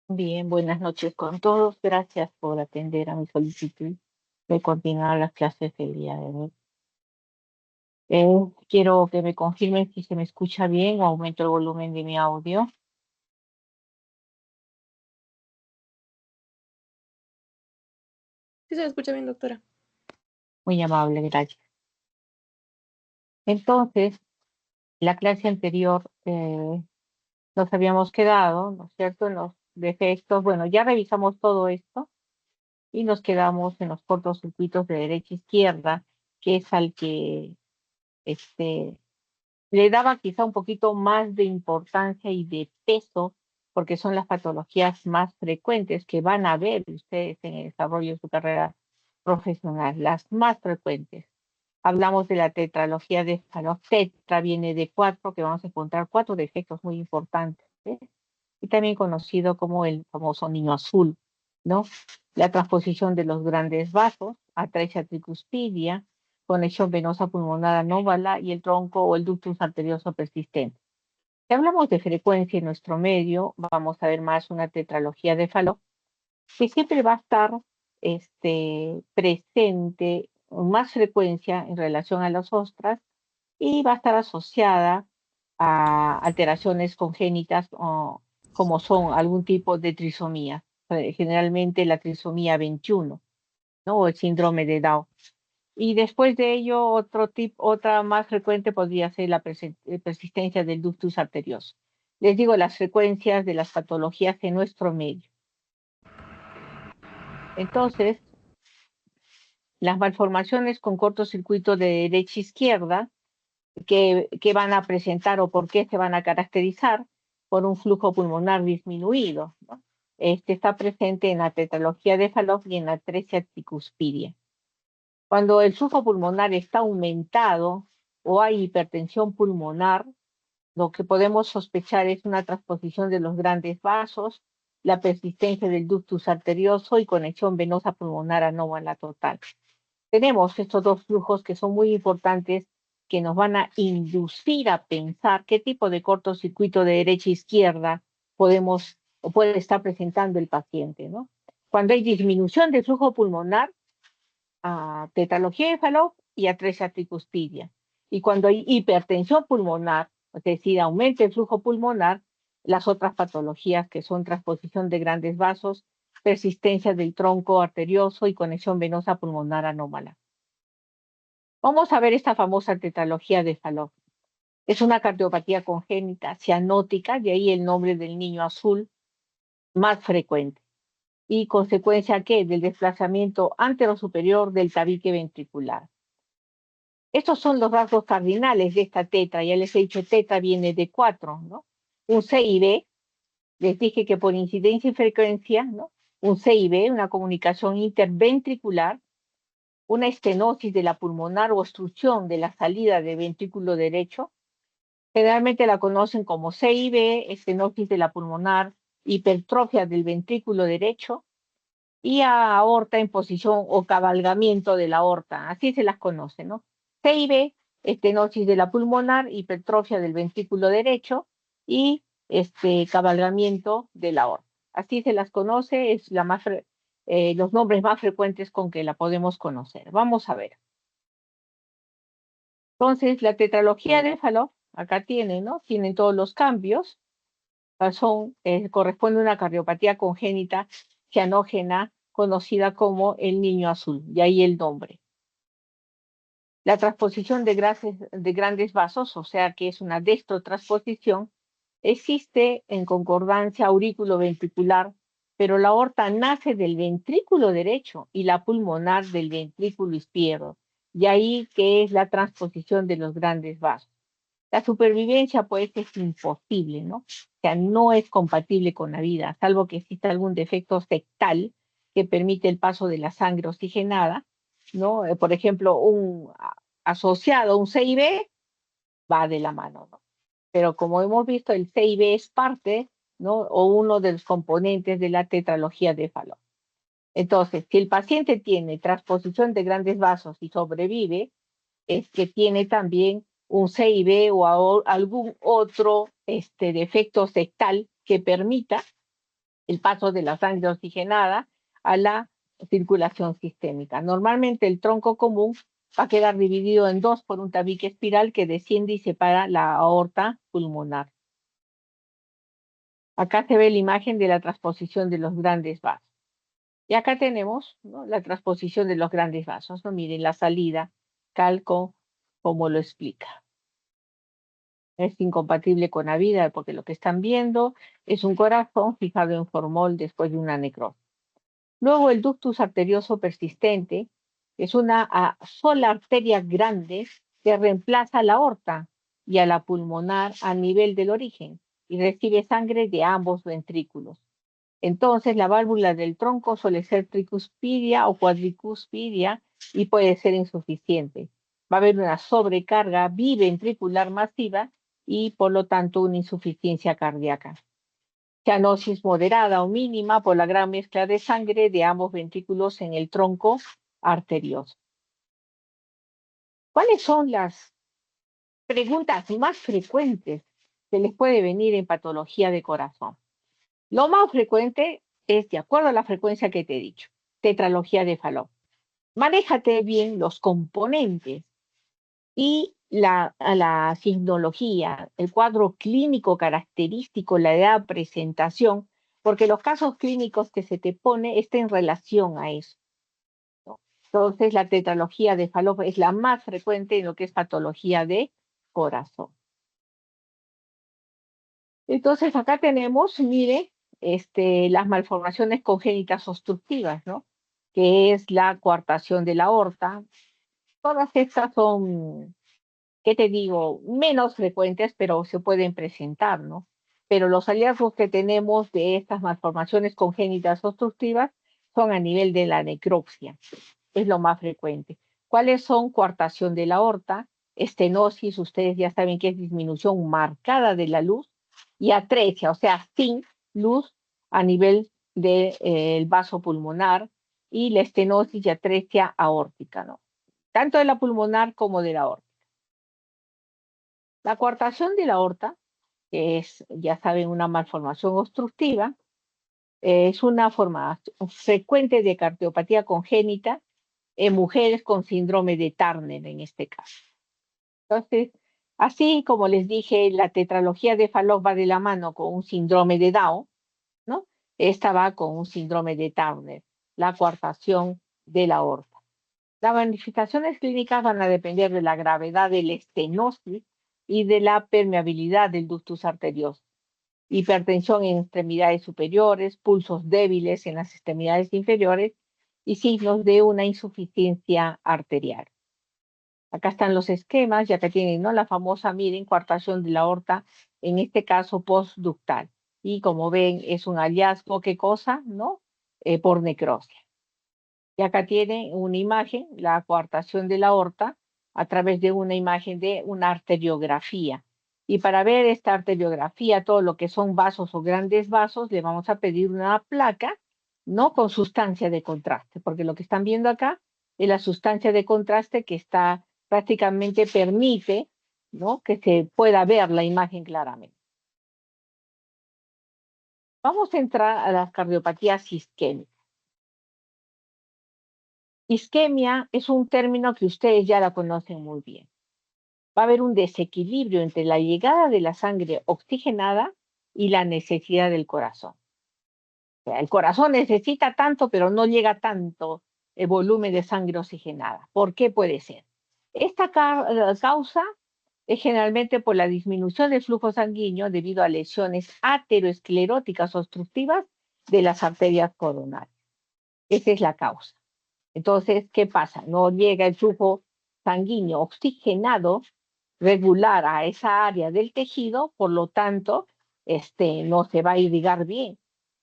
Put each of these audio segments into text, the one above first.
Bien, buenas noches con todos. Gracias por atender a mi solicitud de continuar las clases del día de hoy. Quiero que me confirmen si se me escucha bien o aumento el volumen de mi audio. Sí, se escucha bien, doctora. Muy amable, gracias. Entonces, la clase anterior nos habíamos quedado, ¿no es cierto?, en los defectos. Bueno, ya revisamos todo esto y nos quedamos en los cortocircuitos de derecha e izquierda, que es al que este, le daba quizá un poquito más de importancia y de peso, porque son las patologías más frecuentes que van a ver ustedes en el desarrollo de su carrera profesional, las más frecuentes. Hablamos de la tetralogía de Fallot. Tetra viene de cuatro, que vamos a encontrar cuatro defectos muy importantes, ¿eh? Y también conocido como el famoso niño azul, ¿no? La transposición de los grandes vasos, atresia tricuspidia, conexión venosa pulmonar anómala y el tronco o el ductus arterioso persistente. Si hablamos de frecuencia en nuestro medio, vamos a ver más una tetralogía de Fallot, que siempre va a estar presente con más frecuencia en relación a las ostras y va a estar asociada a alteraciones congénitas como son algún tipo de trisomía, generalmente la trisomía 21, ¿no? O el síndrome de Down. Y después de ello, otra más frecuente podría ser la persistencia del ductus arterioso. Les digo las frecuencias de las patologías en nuestro medio. Entonces, las malformaciones con cortocircuito de derecha a izquierda, que van a presentar o por qué se van a caracterizar por un flujo pulmonar disminuido, ¿no? Este está presente en la tetralogía de Fallot y en la atresia tricuspidia. Cuando el flujo pulmonar está aumentado o hay hipertensión pulmonar, lo que podemos sospechar es una transposición de los grandes vasos, la persistencia del ductus arterioso y conexión venosa pulmonar anómala total. Tenemos estos dos flujos que son muy importantes, que nos van a inducir a pensar qué tipo de cortocircuito de derecha a izquierda podemos o puede estar presentando el paciente, ¿no? Cuando hay disminución del flujo pulmonar, tetralogía de Fallot y atresia tricuspidia. Y cuando hay hipertensión pulmonar, es decir, aumenta el flujo pulmonar, las otras patologías que son transposición de grandes vasos, persistencia del tronco arterioso y conexión venosa pulmonar anómala. Vamos a ver esta famosa tetralogía de Fallot. Es una cardiopatía congénita cianótica, de ahí el nombre del niño azul más frecuente. ¿Y consecuencia qué? Del desplazamiento anterosuperior del tabique ventricular. Estos son los rasgos cardinales de esta tetra. Ya les he dicho, tetra viene de cuatro, ¿no? Un CIB, les dije que por incidencia y frecuencia, ¿no? Un CIB, una comunicación interventricular, una estenosis de la pulmonar o obstrucción de la salida del ventrículo derecho. Generalmente la conocen como CIB, estenosis de la pulmonar, hipertrofia del ventrículo derecho y aorta en posición o cabalgamiento de la aorta. Así se las conoce, ¿no? CIB, estenosis de la pulmonar, hipertrofia del ventrículo derecho y cabalgamiento de la aorta. Así se las conoce, es los nombres más frecuentes con que la podemos conocer. Vamos a ver. Entonces, la tetralogía de Fallot, acá tienen, ¿no? Tienen todos los cambios. Corresponde a una cardiopatía congénita cianógena conocida como el niño azul, y ahí el nombre. La transposición de grandes vasos, o sea que es una destrotransposición, existe en concordancia aurículo-ventricular, pero la aorta nace del ventrículo derecho y la pulmonar del ventrículo izquierdo, y ahí que es la transposición de los grandes vasos. La supervivencia pues es imposible, ¿no? O sea, no es compatible con la vida, salvo que exista algún defecto sectal que permite el paso de la sangre oxigenada, ¿no? Por ejemplo, asociado a un CIB va de la mano, ¿no? Pero como hemos visto, el CIB es parte ¿no? O uno de los componentes de la tetralogía de Fallot. Entonces, si el paciente tiene transposición de grandes vasos y sobrevive, es que tiene también un CIB o algún otro defecto sectal que permita el paso de la sangre oxigenada a la circulación sistémica. Normalmente el tronco común va a quedar dividido en dos por un tabique espiral que desciende y separa la aorta pulmonar. Acá se ve la imagen de la transposición de los grandes vasos. Y acá tenemos, ¿no?, la transposición de los grandes vasos, ¿no? Miren la salida, calco, como lo explica. Es incompatible con la vida porque lo que están viendo es un corazón fijado en formol después de una necrosis. Luego el ductus arterioso persistente es una sola arteria grande que reemplaza a la aorta y a la pulmonar a nivel del origen y recibe sangre de ambos ventrículos. Entonces la válvula del tronco suele ser tricuspidia o cuadricuspidia y puede ser insuficiente. Va a haber una sobrecarga biventricular masiva y por lo tanto una insuficiencia cardíaca. Cianosis moderada o mínima por la gran mezcla de sangre de ambos ventrículos en el tronco arterioso. ¿Cuáles son las preguntas más frecuentes que les puede venir en patología de corazón? Lo más frecuente es, de acuerdo a la frecuencia que te he dicho, tetralogía de Fallot. Manéjate bien los componentes y la signología, el cuadro clínico característico, la edad de presentación, porque los casos clínicos que se te pone están en relación a eso, ¿no? Entonces, la tetralogía de Fallot es la más frecuente en lo que es patología de corazón. Entonces, acá tenemos, mire, las malformaciones congénitas obstructivas, ¿no? Que es la coartación de la aorta. Todas estas son, ¿qué te digo?, menos frecuentes, pero se pueden presentar, ¿no? Pero los hallazgos que tenemos de estas malformaciones congénitas obstructivas son a nivel de la necropsia, es lo más frecuente. ¿Cuáles son? Coartación de la aorta, estenosis, ustedes ya saben que es disminución marcada de la luz, y atresia, o sea, sin luz a nivel del vaso pulmonar, y la estenosis y atresia aórtica, ¿no? Tanto de la pulmonar como de la aorta. La coartación de la aorta, que es, ya saben, una malformación obstructiva, es una forma frecuente de cardiopatía congénita en mujeres con síndrome de Turner en este caso. Entonces, así como les dije, la tetralogía de Fallot va de la mano con un síndrome de Down, ¿no? Esta va con un síndrome de Turner, la coartación de la aorta. Las manifestaciones clínicas van a depender de la gravedad de la estenosis y de la permeabilidad del ductus arterioso. Hipertensión en extremidades superiores, pulsos débiles en las extremidades inferiores y signos de una insuficiencia arterial. Acá están los esquemas, ya que tienen, ¿no?, la famosa, miren, coartación de la aorta, en este caso postductal. Y como ven, es un hallazgo, ¿qué cosa? ¿No? Por necrosia. Y acá tienen una imagen, la coartación de la aorta, a través de una imagen de una arteriografía. Y para ver esta arteriografía, todo lo que son vasos o grandes vasos, le vamos a pedir una placa, ¿no?, con sustancia de contraste, porque lo que están viendo acá es la sustancia de contraste que está prácticamente permite, ¿no?, que se pueda ver la imagen claramente. Vamos a entrar a las cardiopatías isquémicas. Isquemia es un término que ustedes ya la conocen muy bien. Va a haber un desequilibrio entre la llegada de la sangre oxigenada y la necesidad del corazón. O sea, el corazón necesita tanto, pero no llega tanto el volumen de sangre oxigenada. ¿Por qué puede ser? Esta causa es generalmente por la disminución del flujo sanguíneo debido a lesiones ateroescleróticas obstructivas de las arterias coronarias. Esa es la causa. Entonces, ¿qué pasa? No llega el flujo sanguíneo oxigenado regular a esa área del tejido, por lo tanto, no se va a irrigar bien.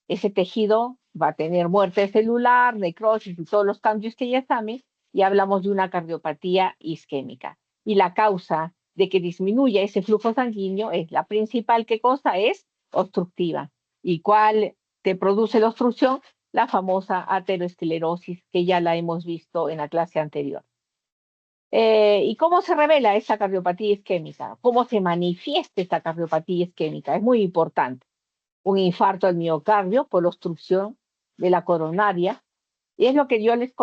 Ese tejido va a tener muerte celular, necrosis y todos los cambios que ya saben, y hablamos de una cardiopatía isquémica. Y la causa de que disminuya ese flujo sanguíneo es la principal, ¿qué cosa? Es obstructiva. ¿Y cuál te produce la obstrucción? La famosa aterosclerosis, que ya la hemos visto en la clase anterior. ¿Y cómo se revela esta cardiopatía isquémica? ¿Cómo se manifiesta esta cardiopatía isquémica? Es muy importante. Un infarto al miocardio por obstrucción de la coronaria. Y es lo que yo les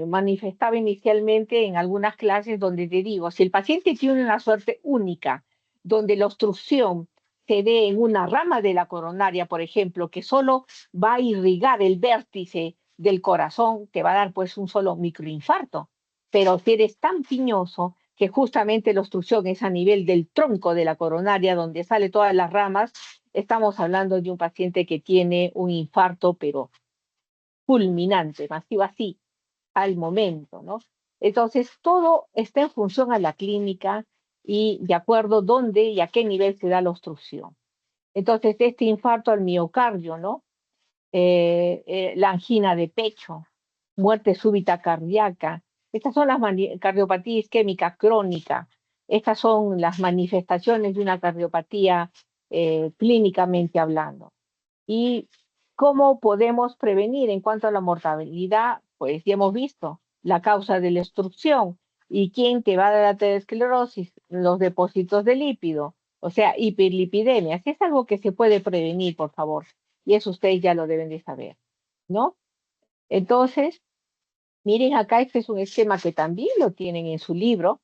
manifestaba inicialmente en algunas clases donde te digo, si el paciente tiene una suerte única, donde la obstrucción se dé en una rama de la coronaria, por ejemplo, que solo va a irrigar el vértice del corazón, te va a dar pues un solo microinfarto. Pero si eres tan piñoso que justamente la obstrucción es a nivel del tronco de la coronaria, donde sale todas las ramas, estamos hablando de un paciente que tiene un infarto, pero fulminante, masivo así, al momento, ¿no? Entonces, todo está en función a la clínica y de acuerdo dónde y a qué nivel se da la obstrucción. Entonces, este infarto al miocardio, ¿no? La angina de pecho, muerte súbita cardíaca, estas son las cardiopatía isquémica crónica, estas son las manifestaciones de una cardiopatía clínicamente hablando. ¿Y cómo podemos prevenir en cuanto a la mortalidad? Pues ya hemos visto la causa de la obstrucción. ¿Y quién te va a dar la aterosclerosis? Los depósitos de lípido, o sea, hiperlipidemia. Si es algo que se puede prevenir, por favor. Y eso ustedes ya lo deben de saber, ¿no? Entonces, miren acá, este es un esquema que también lo tienen en su libro.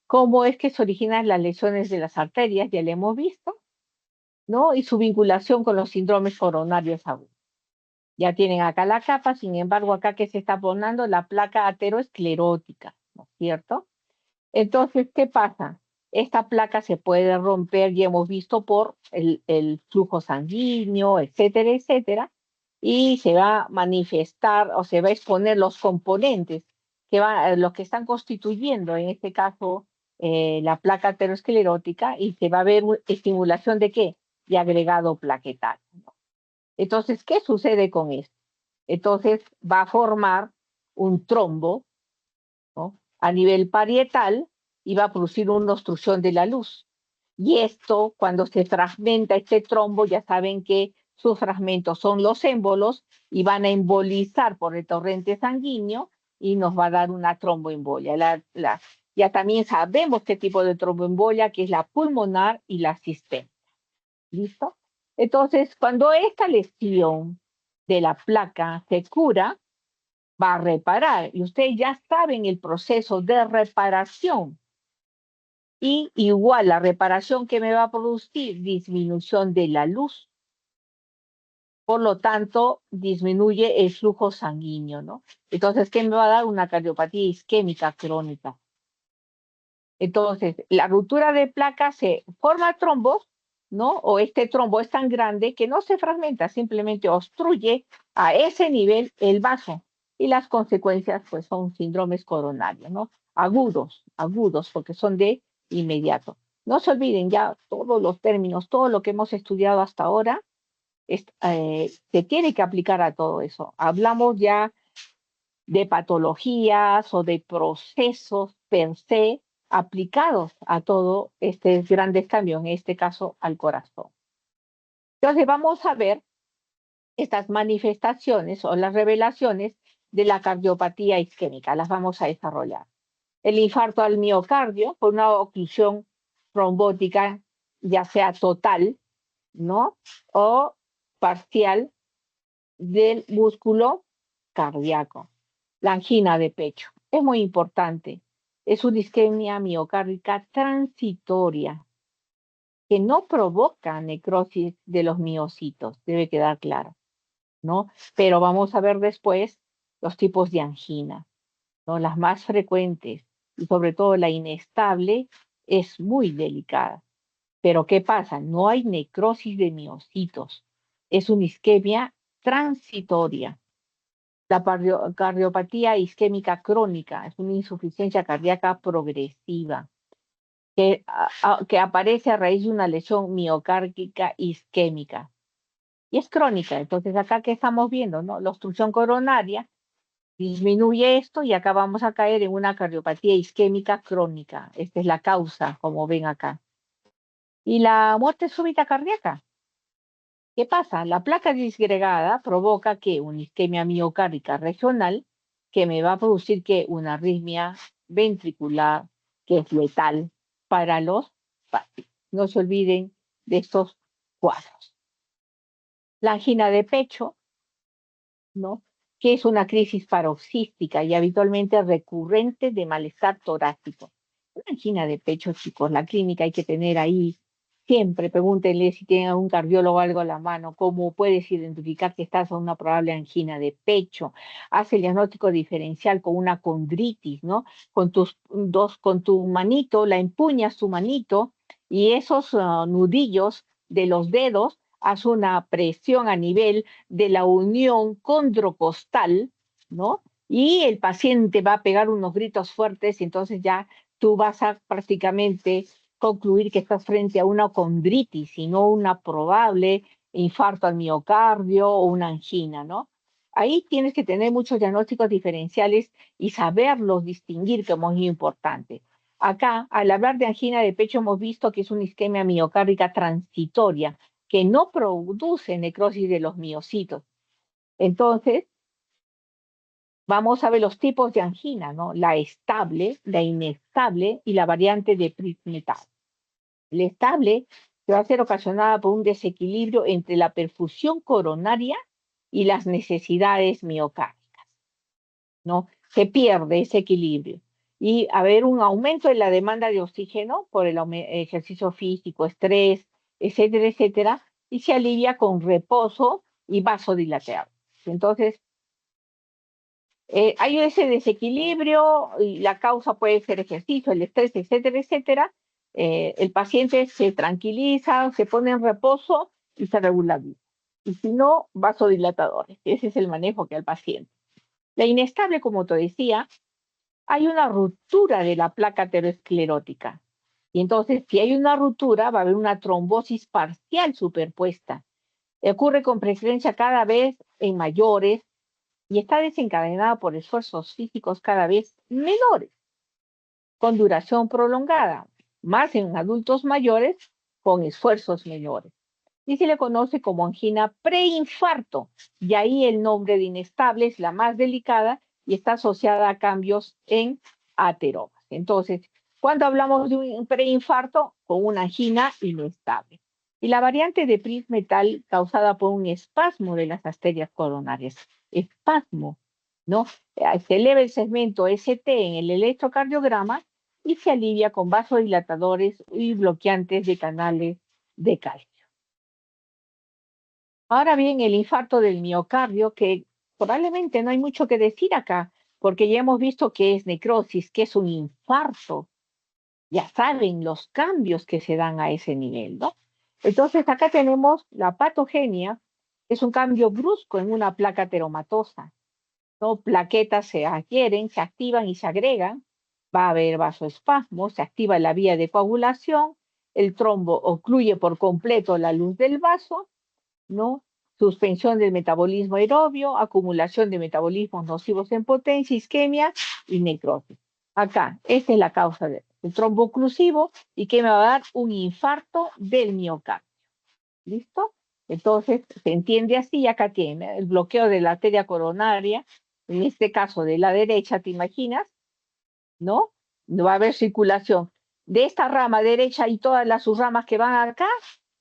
¿Cómo es que se originan las lesiones de las arterias? Ya lo hemos visto, ¿no? Y su vinculación con los síndromes coronarios agudos. Ya tienen acá la capa, sin embargo, acá que se está poniendo la placa aterosclerótica, ¿no es cierto? Entonces, ¿qué pasa? Esta placa se puede romper, ya hemos visto, por el flujo sanguíneo, etcétera, etcétera, y se va a manifestar o se va a exponer los componentes los que están constituyendo, en este caso, la placa aterosclerótica, y se va a ver estimulación de qué? De agregado plaquetal, ¿no? Entonces, ¿qué sucede con esto? Entonces va a formar un trombo, ¿no? A nivel parietal y va a producir una obstrucción de la luz. Y esto, cuando se fragmenta este trombo, ya saben que sus fragmentos son los émbolos y van a embolizar por el torrente sanguíneo y nos va a dar una tromboembolia. Ya también sabemos qué tipo de tromboembolia, que es la pulmonar y la sistémica. ¿Listo? Entonces, cuando esta lesión de la placa se cura, va a reparar. Y ustedes ya saben el proceso de reparación. Y igual la reparación que me va a producir disminución de la luz. Por lo tanto, disminuye el flujo sanguíneo, ¿no? Entonces, ¿qué me va a dar? Una cardiopatía isquémica crónica. Entonces, la ruptura de placa se forma trombos, ¿no? O este trombo es tan grande que no se fragmenta, simplemente obstruye a ese nivel el vaso. Y las consecuencias, pues, son síndromes coronarios, ¿no? Agudos, porque son de inmediato. No se olviden ya todos los términos, todo lo que hemos estudiado hasta ahora, se tiene que aplicar a todo eso. Hablamos ya de patologías o de procesos per se aplicados a todo este grandes cambios, en este caso al corazón. Entonces vamos a ver estas manifestaciones o las revelaciones de la cardiopatía isquémica, las vamos a desarrollar. El infarto al miocardio por una oclusión trombótica, ya sea total, ¿no? O parcial del músculo cardíaco. La angina de pecho es muy importante. Es una isquemia miocárdica transitoria que no provoca necrosis de los miocitos, debe quedar claro, ¿no? Pero vamos a ver después los tipos de angina, ¿no? Las más frecuentes y sobre todo la inestable es muy delicada. Pero ¿qué pasa? No hay necrosis de miocitos. Es una isquemia transitoria. La cardiopatía isquémica crónica es una insuficiencia cardíaca progresiva que aparece a raíz de una lesión miocárdica isquémica. Y es crónica. Entonces, acá que estamos viendo, ¿no? La obstrucción coronaria disminuye esto y acá vamos a caer en una cardiopatía isquémica crónica. Esta es la causa, como ven acá. Y la muerte súbita cardíaca. ¿Qué pasa? La placa disgregada provoca que una isquemia miocárdica regional que me va a producir que una arritmia ventricular que es letal para los pacientes. No se olviden de estos cuadros. La angina de pecho, ¿no? Que es una crisis paroxística y habitualmente recurrente de malestar torácico. Una angina de pecho, chicos, la clínica hay que tener ahí. Siempre pregúntenle si tienen algún cardiólogo o algo a la mano, cómo puedes identificar que estás a una probable angina de pecho. Haz el diagnóstico diferencial con una condritis, ¿no? Con tu manito, la empuñas tu manito y esos nudillos de los dedos, haz una presión a nivel de la unión condrocostal, ¿no? Y el paciente va a pegar unos gritos fuertes y entonces ya tú vas a prácticamente concluir que estás frente a una condritis y no una probable infarto al miocardio o una angina, ¿no? Ahí tienes que tener muchos diagnósticos diferenciales y saberlos distinguir, que es muy importante. Acá, al hablar de angina de pecho, hemos visto que es una isquemia miocárdica transitoria, que no produce necrosis de los miocitos. Entonces, vamos a ver los tipos de angina, ¿no? La estable, la inestable y la variante de Price-Metal. La estable se va a ser ocasionada por un desequilibrio entre la perfusión coronaria y las necesidades miocárdicas, ¿no? Se pierde ese equilibrio. Y haber un aumento en la demanda de oxígeno por el ejercicio físico, estrés, etcétera, etcétera, y se alivia con reposo y vasodilatado. Entonces, hay ese desequilibrio y la causa puede ser ejercicio, el estrés, etcétera, etcétera. El paciente se tranquiliza, se pone en reposo y se regulariza. Y si no, vasodilatadores. Ese es el manejo que al paciente. La inestable, como te decía, hay una ruptura de la placa aterosclerótica. Y entonces, si hay una ruptura, va a haber una trombosis parcial superpuesta. Ocurre con frecuencia cada vez en mayores y está desencadenada por esfuerzos físicos cada vez menores, con duración prolongada, más en adultos mayores con esfuerzos menores. Y se le conoce como angina preinfarto, y ahí el nombre de inestable es la más delicada y está asociada a cambios en ateromas. Entonces, cuando hablamos de un preinfarto, con una angina inestable. Y la variante de Price-Metal causada por un espasmo de las arterias coronarias. Espasmo, ¿no? Se eleva el segmento ST en el electrocardiograma y se alivia con vasodilatadores y bloqueantes de canales de calcio. Ahora bien, el infarto del miocardio, que probablemente no hay mucho que decir acá, porque ya hemos visto que es necrosis, que es un infarto. Ya saben los cambios que se dan a ese nivel, ¿no? Entonces, acá tenemos la patogenia, que es un cambio brusco en una placa ateromatosa, ¿no? Plaquetas se adhieren, se activan y se agregan, va a haber vasoespasmo, se activa la vía de coagulación, el trombo ocluye por completo la luz del vaso, ¿no? Suspensión del metabolismo aerobio, acumulación de metabolismos nocivos en potencia, isquemia y necrosis. Acá, esta es la causa del trombo oclusivo y que me va a dar un infarto del miocardio. ¿Listo? Entonces, se entiende así, acá tiene el bloqueo de la arteria coronaria, en este caso de la derecha, ¿te imaginas? ¿No? No va a haber circulación de esta rama derecha y todas las subramas que van acá,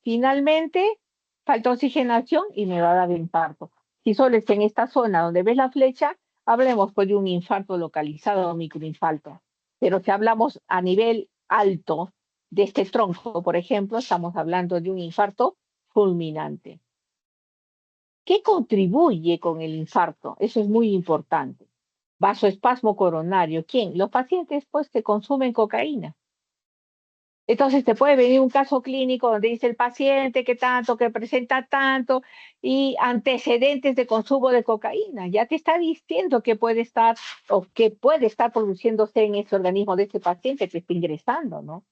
finalmente falta oxigenación y me va a dar infarto. Si solo está en esta zona donde ves la flecha, hablemos pues de un infarto localizado o microinfarto. Pero si hablamos a nivel alto de este tronco, por ejemplo, estamos hablando de un infarto fulminante. ¿Qué contribuye con el infarto? Eso es muy importante. Vasoespasmo coronario. ¿Quién? Los pacientes pues que consumen cocaína. Entonces te puede venir un caso clínico donde dice el paciente que tanto, que presenta tanto y antecedentes de consumo de cocaína. Ya te está diciendo que puede estar o que puede estar produciéndose en ese organismo de ese paciente que está ingresando, ¿no?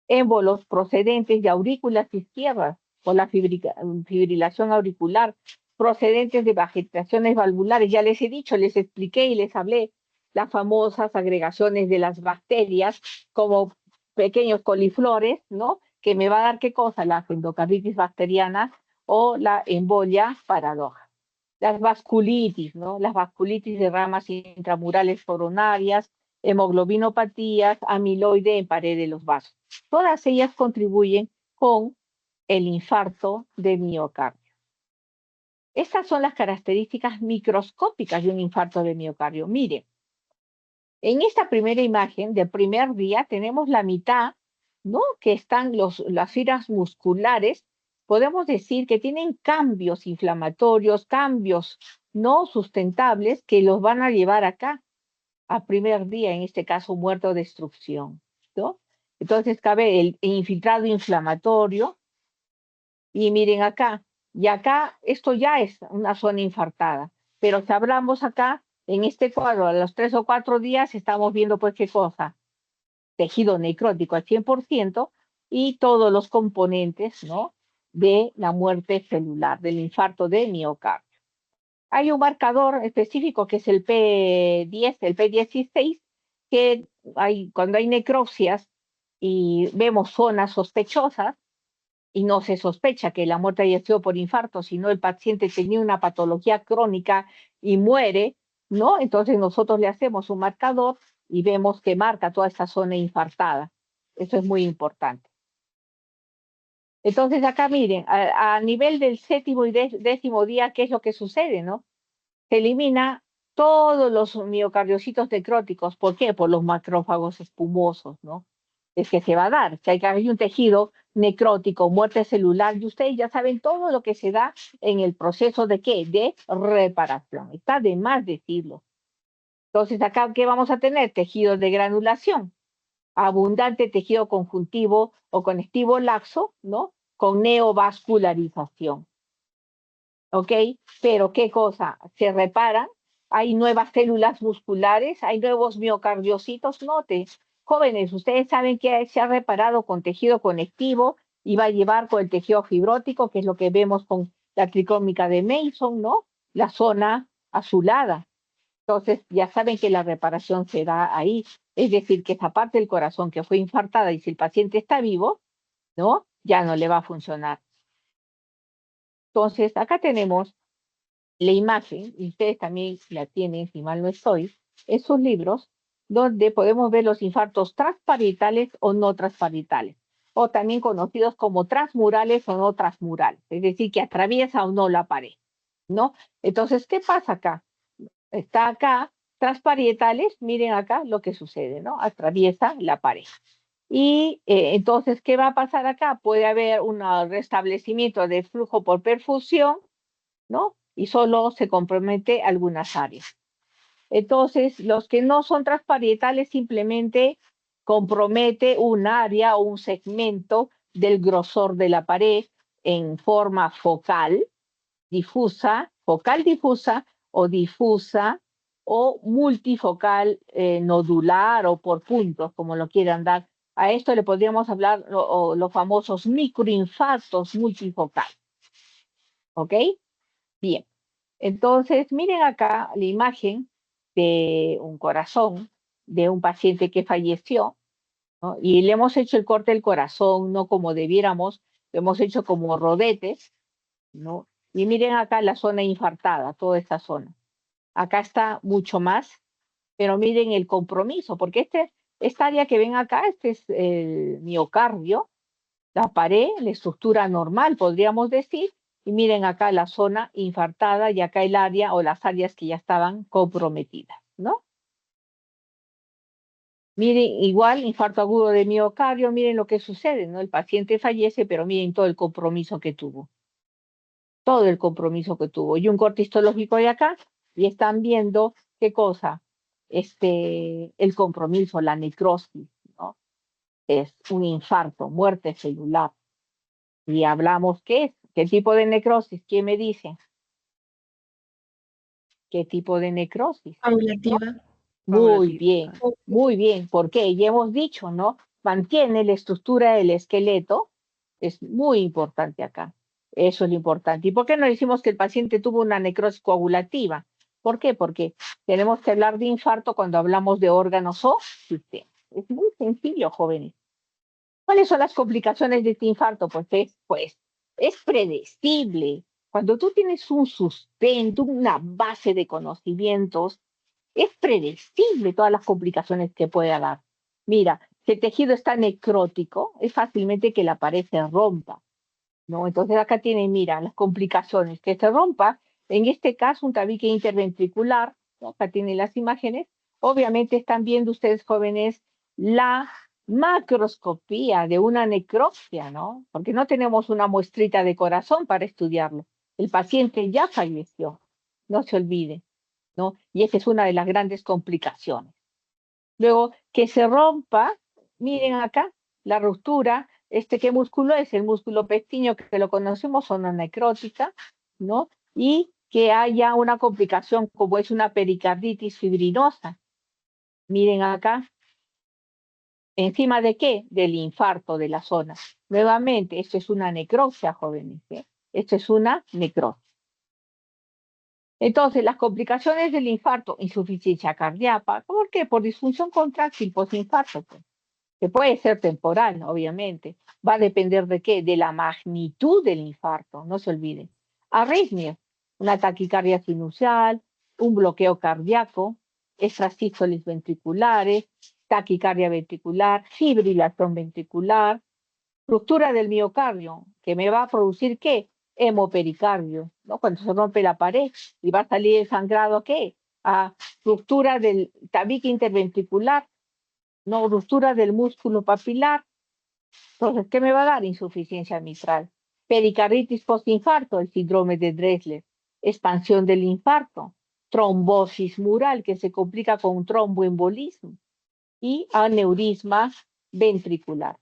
Émbolos procedentes de aurículas izquierdas o la fibrilación auricular, procedentes de vegetaciones valvulares. Ya les he dicho, les expliqué y les hablé las famosas agregaciones de las bacterias como pequeños coliflores, ¿no? Que me va a dar qué cosa, la endocarditis bacteriana o la embolia paradoja. Las vasculitis, ¿no? Las vasculitis de ramas intramurales coronarias, hemoglobinopatías, amiloide en pared de los vasos. Todas ellas contribuyen con el infarto de miocardio. Estas son las características microscópicas de un infarto de miocardio. Mire, en esta primera imagen del primer día tenemos la mitad, ¿no? Que están las fibras musculares, podemos decir que tienen cambios inflamatorios, cambios no sustentables que los van a llevar acá, a primer día, en este caso muerte o destrucción, ¿no? Entonces cabe el infiltrado inflamatorio, y miren acá, y acá esto ya es una zona infartada, pero si hablamos acá, en este cuadro, a los 3 o 4 días, estamos viendo pues qué cosa, tejido necrótico al 100% y todos los componentes, ¿no? De la muerte celular, del infarto de miocardio. Hay un marcador específico que es el P10, el P16, que cuando hay necropsias y vemos zonas sospechosas, y no se sospecha que la muerte haya sido por infarto, sino el paciente tenía una patología crónica y muere, ¿no? Entonces nosotros le hacemos un marcador y vemos que marca toda esta zona infartada. Eso es muy importante. Entonces acá miren, a nivel del séptimo y décimo día, ¿qué es lo que sucede, no? Se elimina todos los miocardiocitos necróticos. ¿Por qué? Por los macrófagos espumosos, ¿no? Es que se va a dar, que hay un tejido necrótico, muerte celular, y ustedes ya saben todo lo que se da en el proceso de ¿qué? De reparación. Está de más decirlo. Entonces, acá, ¿qué vamos a tener? Tejidos de granulación, abundante tejido conjuntivo o conectivo laxo, ¿no? Con neovascularización. ¿Ok? Pero ¿qué cosa? Se reparan, hay nuevas células musculares, hay nuevos miocardiocitos, note. Jóvenes, ustedes saben que se ha reparado con tejido conectivo y va a llevar con el tejido fibrótico, que es lo que vemos con la tricómica de Mason, ¿no? La zona azulada. Entonces, ya saben que la reparación se da ahí. Es decir, que esa parte del corazón que fue infartada y si el paciente está vivo, ¿no? Ya no le va a funcionar. Entonces, acá tenemos la imagen, y ustedes también la tienen, si mal no estoy, en sus libros, donde podemos ver los infartos transparietales o no transparietales, o también conocidos como transmurales o no transmurales, es decir, que atraviesa o no la pared, ¿no? Entonces, ¿qué pasa acá? Está acá, transparietales, miren acá lo que sucede, ¿no? Atraviesa la pared. Y entonces, ¿qué va a pasar acá? Puede haber un restablecimiento de flujo por perfusión, ¿no? Y solo se compromete algunas áreas. Entonces, los que no son transparietales simplemente compromete un área o un segmento del grosor de la pared en forma focal difusa o difusa o multifocal nodular o por puntos, como lo quieran dar. A esto le podríamos hablar los famosos microinfartos multifocales. ¿Ok? Bien. Entonces, miren acá la imagen de un corazón de un paciente que falleció, ¿no? Y le hemos hecho el corte del corazón, no como debiéramos, lo hemos hecho como rodetes, ¿no? Y miren acá la zona infartada, toda esta zona. Acá está mucho más, pero miren el compromiso, porque esta área que ven acá, este es el miocardio, la pared, la estructura normal, podríamos decir, y miren acá la zona infartada y acá el área o las áreas que ya estaban comprometidas, ¿no? Miren, igual, infarto agudo de miocardio, miren lo que sucede, ¿no? El paciente fallece, pero miren todo el compromiso que tuvo, todo el compromiso que tuvo. Y un corte histológico de acá, y están viendo qué cosa, el compromiso, la necrosis, ¿no? Es un infarto, muerte celular. Y hablamos, ¿qué es? ¿Qué tipo de necrosis? ¿Quién me dice? ¿Qué tipo de necrosis? Paulativa. Muy muy bien, porque ya hemos dicho, ¿no? Mantiene la estructura del esqueleto, es muy importante acá. Eso es lo importante. ¿Y por qué no decimos que el paciente tuvo una necrosis coagulativa? ¿Por qué? Porque tenemos que hablar de infarto cuando hablamos de órganos o sistemas. Es muy sencillo, jóvenes. ¿Cuáles son las complicaciones de este infarto? Pues es predecible. Cuando tú tienes un sustento, una base de conocimientos, es predecible todas las complicaciones que pueda dar. Mira, si el tejido está necrótico, es fácilmente que la pared se rompa, ¿no? Entonces acá tienen, mira, las complicaciones, que se rompa, en este caso un tabique interventricular, ¿no? Acá tienen las imágenes. Obviamente están viendo ustedes, jóvenes, la macroscopía de una necropsia, ¿no? Porque no tenemos una muestrita de corazón para estudiarlo. El paciente ya falleció, no se olvide, ¿no? Y esa es una de las grandes complicaciones. Luego, que se rompa, miren acá, la ruptura, ¿qué músculo es? El músculo pectíneo, que lo conocemos, zona necrótica, ¿no? Y que haya una complicación como es una pericarditis fibrinosa. Miren acá, ¿encima de qué? Del infarto de la zona. Nuevamente, esto es una necropsia, jóvenes, ¿eh? Esto es una necropsia. Entonces, las complicaciones del infarto, insuficiencia cardíaca, ¿por qué? Por disfunción contráctil posinfarto, pues, que puede ser temporal, obviamente. Va a depender de qué, de la magnitud del infarto, no se olviden. Arritmia, una taquicardia sinusal, un bloqueo cardíaco, extrasístoles ventriculares, taquicardia ventricular, fibrilación ventricular, ruptura del miocardio, que me va a producir ¿qué? Hemopericardio, ¿no? Cuando se rompe la pared y va a salir el sangrado, ¿qué? A ruptura del tabique interventricular, no, ruptura del músculo papilar. Entonces, ¿qué me va a dar? Insuficiencia mitral. Pericarditis postinfarto, el síndrome de Dressler. Expansión del infarto. Trombosis mural, que se complica con un tromboembolismo. Y aneurisma ventricular.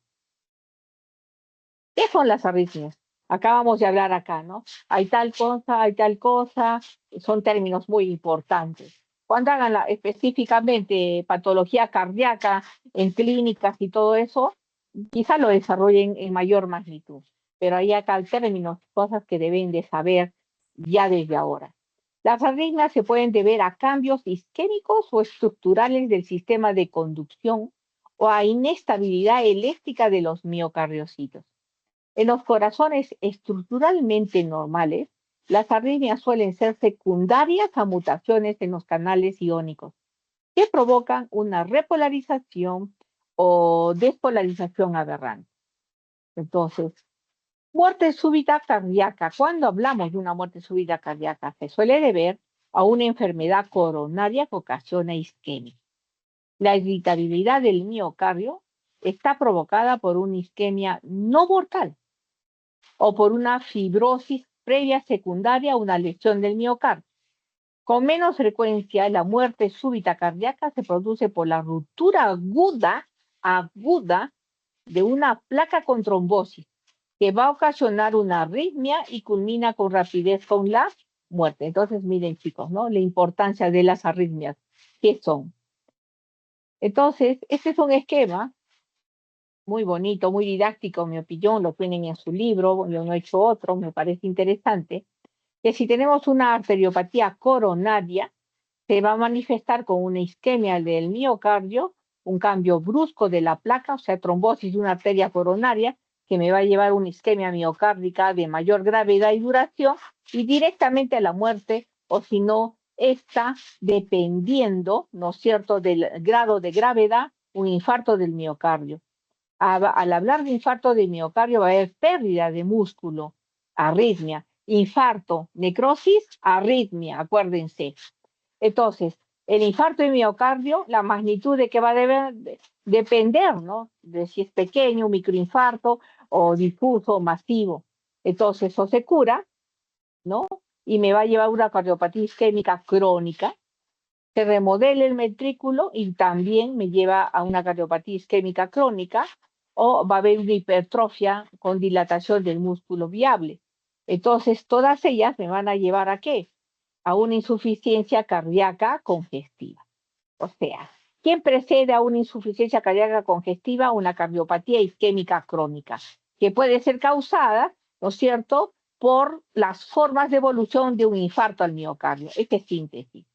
¿Qué son las arritmias? Acabamos de hablar acá, ¿no? Hay tal cosa, son términos muy importantes. Cuando hagan específicamente patología cardíaca en clínicas y todo eso, quizá lo desarrollen en mayor magnitud, pero hay acá términos, cosas que deben de saber ya desde ahora. Las arritmias se pueden deber a cambios isquémicos o estructurales del sistema de conducción o a inestabilidad eléctrica de los miocardiocitos. En los corazones estructuralmente normales, las arritmias suelen ser secundarias a mutaciones en los canales iónicos que provocan una repolarización o despolarización aberrante. Entonces, muerte súbita cardíaca. Cuando hablamos de una muerte súbita cardíaca, se suele deber a una enfermedad coronaria que ocasiona isquemia. La irritabilidad del miocardio está provocada por una isquemia no mortal o por una fibrosis previa secundaria a una lesión del miocardio. Con menos frecuencia, la muerte súbita cardíaca se produce por la ruptura aguda de una placa con trombosis, que va a ocasionar una arritmia y culmina con rapidez con la muerte. Entonces, miren, chicos, ¿no? La importancia de las arritmias. ¿Qué son? Entonces, este es un esquema muy bonito, muy didáctico, en mi opinión, lo tienen en su libro, yo no he hecho otro, me parece interesante, que si tenemos una arteriopatía coronaria, se va a manifestar con una isquemia del miocardio, un cambio brusco de la placa, o sea, trombosis de una arteria coronaria, que me va a llevar a una isquemia miocárdica de mayor gravedad y duración, y directamente a la muerte, o si no, está dependiendo, ¿no es cierto?, del grado de gravedad, un infarto del miocardio. Al hablar de infarto de miocardio va a haber pérdida de músculo, arritmia, infarto, necrosis, arritmia, acuérdense. Entonces, el infarto de miocardio, la magnitud de que va a depender, ¿no? De si es pequeño, un microinfarto o difuso, masivo. Entonces, eso se cura, ¿no? Y me va a llevar una cardiopatía isquémica crónica, se remodela el ventrículo y también me lleva a una cardiopatía isquémica crónica o va a haber una hipertrofia con dilatación del músculo viable. Entonces, todas ellas me van a llevar ¿a qué? A una insuficiencia cardíaca congestiva. O sea, ¿quién precede a una insuficiencia cardíaca congestiva? Una cardiopatía isquémica crónica, que puede ser causada, ¿no es cierto?, por las formas de evolución de un infarto al miocardio. Esta es síntesis.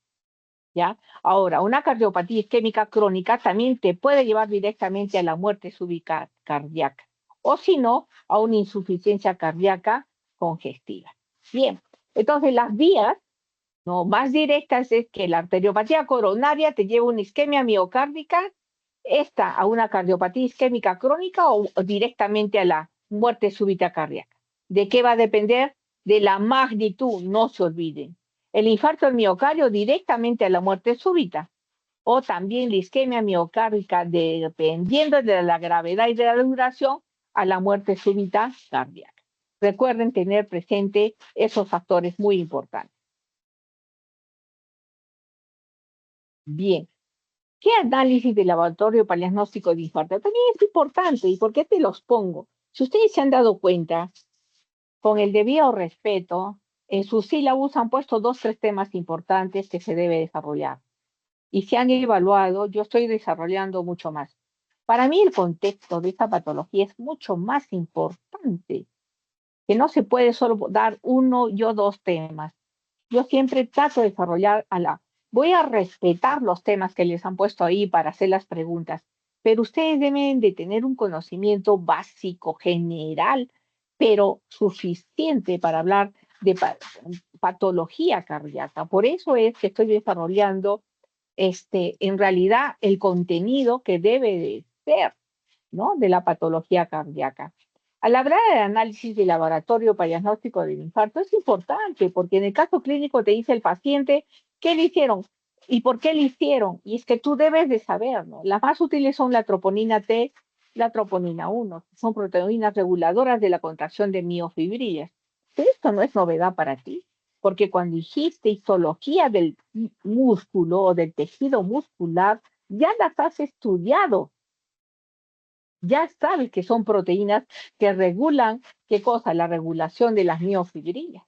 ¿Ya? Ahora, una cardiopatía isquémica crónica también te puede llevar directamente a la muerte súbita cardíaca, o si no, a una insuficiencia cardíaca congestiva. Bien, entonces las vías no más directas es que la arteriopatía coronaria te lleva a una isquemia miocárdica, esta a una cardiopatía isquémica crónica o directamente a la muerte súbita cardíaca. ¿De qué va a depender? De la magnitud, no se olviden. El infarto del miocardio directamente a la muerte súbita o también la isquemia miocárdica dependiendo de la gravedad y de la duración a la muerte súbita cardíaca. Recuerden tener presente esos factores muy importantes. Bien, ¿qué análisis de laboratorio para el diagnóstico de infarto? También es importante. ¿Y por qué te los pongo? Si ustedes se han dado cuenta, con el debido respeto, en sus sílabus han puesto 2, 3 temas importantes que se debe desarrollar. Y se han evaluado, yo estoy desarrollando mucho más. Para mí el contexto de esta patología es mucho más importante, que no se puede solo dar uno o 2 temas. Yo siempre trato de desarrollar voy a respetar los temas que les han puesto ahí para hacer las preguntas, pero ustedes deben de tener un conocimiento básico, general, pero suficiente para hablar de patología cardíaca. Por eso es que estoy desarrollando en realidad el contenido que debe de ser, ¿no? De la patología cardíaca. Al hablar del análisis de laboratorio para diagnóstico del infarto es importante porque en el caso clínico te dice el paciente qué le hicieron y por qué le hicieron. Y es que tú debes de saber, ¿no? Las más útiles son la troponina T, la troponina 1, son proteínas reguladoras de la contracción de miofibrillas. Pero esto no es novedad para ti, porque cuando hiciste histología del músculo o del tejido muscular, ya las has estudiado, ya sabes que son proteínas que regulan, ¿qué cosa? La regulación de las miofibrillas,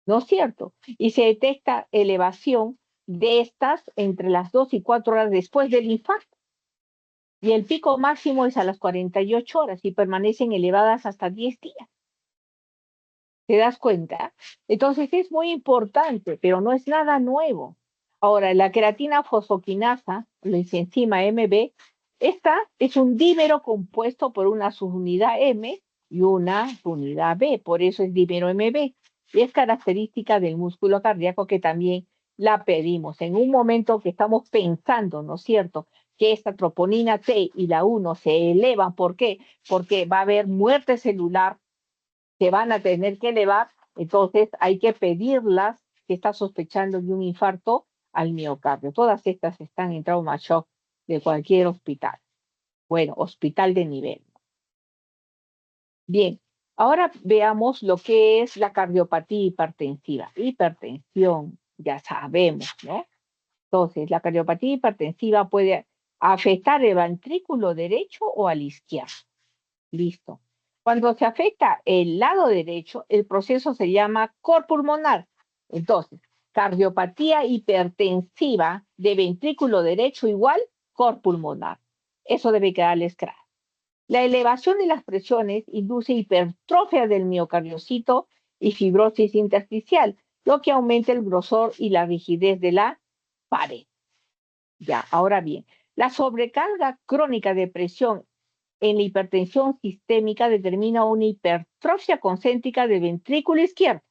¿no es cierto? Y se detecta elevación de estas entre las 2 y 4 horas después del infarto. Y el pico máximo es a las 48 horas y permanecen elevadas hasta 10 días. ¿Te das cuenta? Entonces es muy importante, pero no es nada nuevo. Ahora, la creatina fosfoquinasa, la enzima MB, esta es un dímero compuesto por una subunidad M y una subunidad B, por eso es dímero MB. Y es característica del músculo cardíaco que también la pedimos. En un momento que estamos pensando, ¿no es cierto?, que esta troponina T y la 1 se elevan. ¿Por qué? Porque va a haber muerte celular que van a tener que elevar, entonces hay que pedirlas que está sospechando de un infarto al miocardio. Todas estas están en trauma shock de cualquier hospital. Bueno, hospital de nivel. Bien, ahora veamos lo que es la cardiopatía hipertensiva. Hipertensión, ya sabemos, ¿no? Entonces, la cardiopatía hipertensiva puede afectar el ventrículo derecho o al izquierdo. Listo. Cuando se afecta el lado derecho, el proceso se llama cor pulmonar. Entonces, cardiopatía hipertensiva de ventrículo derecho igual cor pulmonar. Eso debe quedarles claro. La elevación de las presiones induce hipertrofia del miocardiocito y fibrosis intersticial, lo que aumenta el grosor y la rigidez de la pared. Ya, ahora bien, la sobrecarga crónica de presión en la hipertensión sistémica determina una hipertrofia concéntrica del ventrículo izquierdo.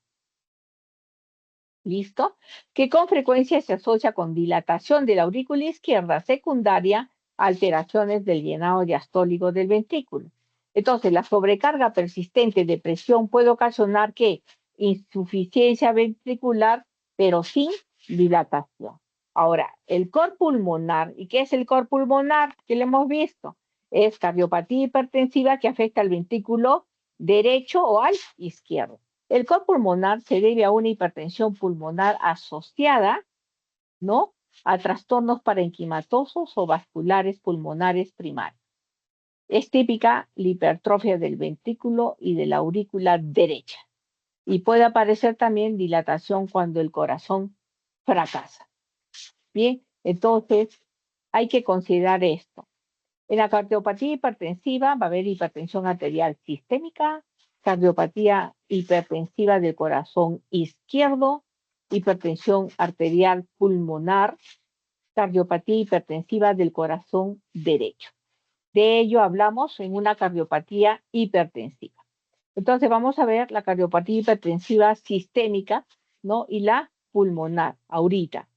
¿Listo? Que con frecuencia se asocia con dilatación de la aurícula izquierda secundaria, alteraciones del llenado diastólico del ventrículo. Entonces, la sobrecarga persistente de presión puede ocasionar que insuficiencia ventricular, pero sin dilatación. Ahora, el cor pulmonar, ¿y qué es el cor pulmonar? Que lo hemos visto. Es cardiopatía hipertensiva que afecta al ventrículo derecho o al izquierdo. El cor pulmonar se debe a una hipertensión pulmonar asociada, ¿no?, a trastornos parenquimatosos o vasculares pulmonares primarios. Es típica la hipertrofia del ventrículo y de la aurícula derecha. Y puede aparecer también dilatación cuando el corazón fracasa. Bien, entonces hay que considerar esto. En la cardiopatía hipertensiva va a haber hipertensión arterial sistémica, cardiopatía hipertensiva del corazón izquierdo, hipertensión arterial pulmonar, cardiopatía hipertensiva del corazón derecho. De ello hablamos en una cardiopatía hipertensiva. Entonces vamos a ver la cardiopatía hipertensiva sistémica, ¿no? Y la pulmonar, ahorita.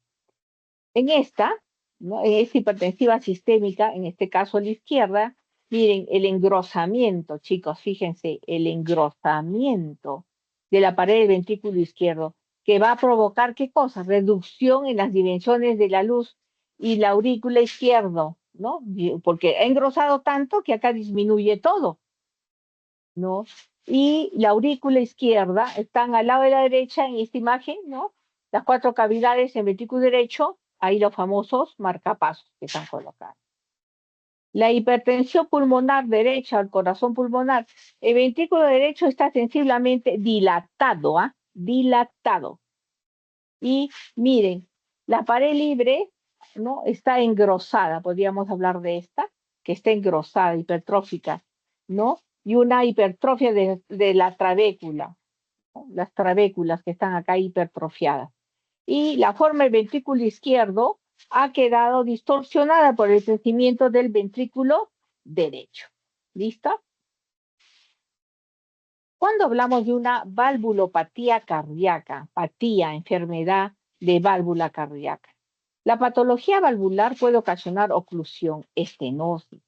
En esta, ¿no? En esta hipertensiva sistémica, en este caso a la izquierda, miren el engrosamiento, chicos, fíjense, el engrosamiento de la pared del ventrículo izquierdo, que va a provocar, ¿qué cosa? Reducción en las dimensiones de la luz y la aurícula izquierdo, ¿no? Porque ha engrosado tanto que acá disminuye todo, ¿no? Y la aurícula izquierda están al lado de la derecha en esta imagen, ¿no? Las cuatro cavidades en ventrículo derecho, ahí los famosos marcapasos que están colocados. La hipertensión pulmonar derecha, el corazón pulmonar, el ventrículo derecho está sensiblemente dilatado, ¿ah? Dilatado. Y miren, la pared libre, ¿no? Está engrosada, podríamos hablar de esta, que está engrosada, hipertrófica, ¿no? Y una hipertrofia de la trabécula, ¿no? Las trabéculas que están acá hipertrofiadas. Y la forma del ventrículo izquierdo ha quedado distorsionada por el crecimiento del ventrículo derecho. ¿Listo? Cuando hablamos de una valvulopatía cardíaca, patía, enfermedad de válvula cardíaca, la patología valvular puede ocasionar oclusión, estenosis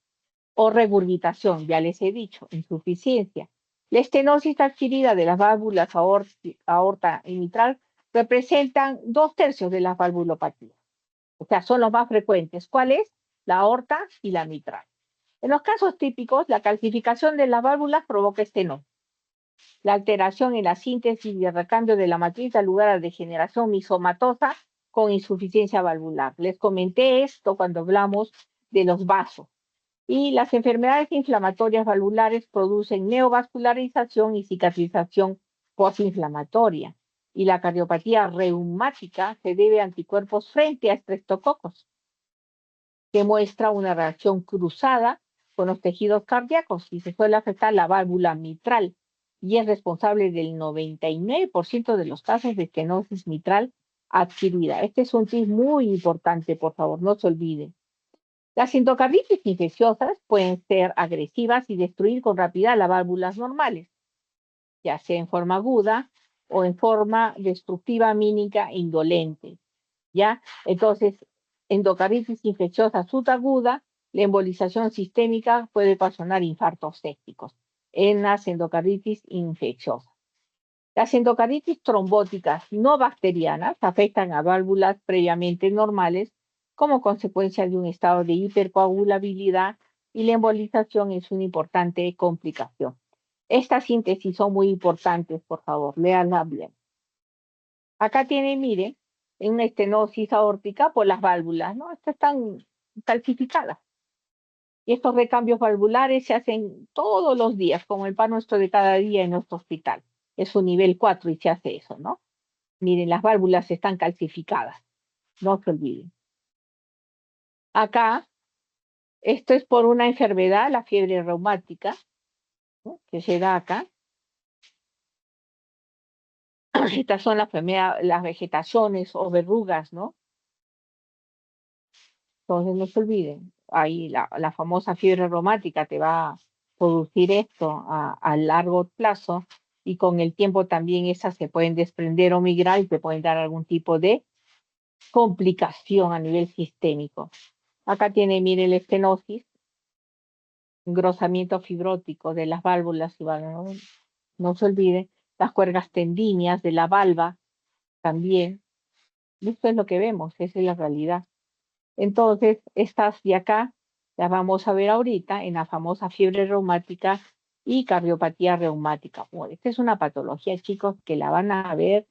o regurgitación, ya les he dicho, insuficiencia. La estenosis adquirida de las válvulas aorta y mitral representan 2/3 de las valvulopatías. O sea, son los más frecuentes. ¿Cuál es? La aorta y la mitral. En los casos típicos, la calcificación de las válvulas provoca estenosis. La alteración en la síntesis y el recambio de la matriz da lugar a degeneración misomatosa con insuficiencia valvular. Les comenté esto cuando hablamos de los vasos. Y las enfermedades inflamatorias valvulares producen neovascularización y cicatrización postinflamatoria. Y la cardiopatía reumática se debe a anticuerpos frente a estreptococos, que muestra una reacción cruzada con los tejidos cardíacos y se suele afectar la válvula mitral y es responsable del 99% de los casos de estenosis mitral adquirida. Este es un tip muy importante, por favor, no se olviden. Las endocarditis infecciosas pueden ser agresivas y destruir con rapidez las válvulas normales, ya sea en forma aguda o en forma destructiva mínica indolente. ¿Ya? Entonces, endocarditis infecciosa subaguda, la embolización sistémica puede ocasionar infartos sépticos en las endocarditis infecciosas. Las endocarditis trombóticas no bacterianas afectan a válvulas previamente normales como consecuencia de un estado de hipercoagulabilidad y la embolización es una importante complicación. Estas síntesis son muy importantes, por favor, léanla bien. Acá tiene, mire, una estenosis aórtica por las válvulas, ¿no? Estas están calcificadas. Y estos recambios valvulares se hacen todos los días, como el pan nuestro de cada día en nuestro hospital. Es un nivel 4 y se hace eso, ¿no? Miren, las válvulas están calcificadas, no se olviden. Acá, esto es por una enfermedad, la fiebre reumática, ¿no? Que se da acá. Estas son las vegetaciones o verrugas, ¿no? Entonces no se olviden, ahí la famosa fiebre reumática te va a producir esto a largo plazo y con el tiempo también esas se pueden desprender o migrar y te pueden dar algún tipo de complicación a nivel sistémico. Acá tiene, mire, el estenosis, engrosamiento fibrótico de las válvulas y no, no se olvide, las cuerdas tendíneas de la valva también. Esto es lo que vemos, esa es la realidad. Entonces, estas de acá las vamos a ver ahorita en la famosa fiebre reumática y cardiopatía reumática. Bueno, esta es una patología, chicos, que la van a ver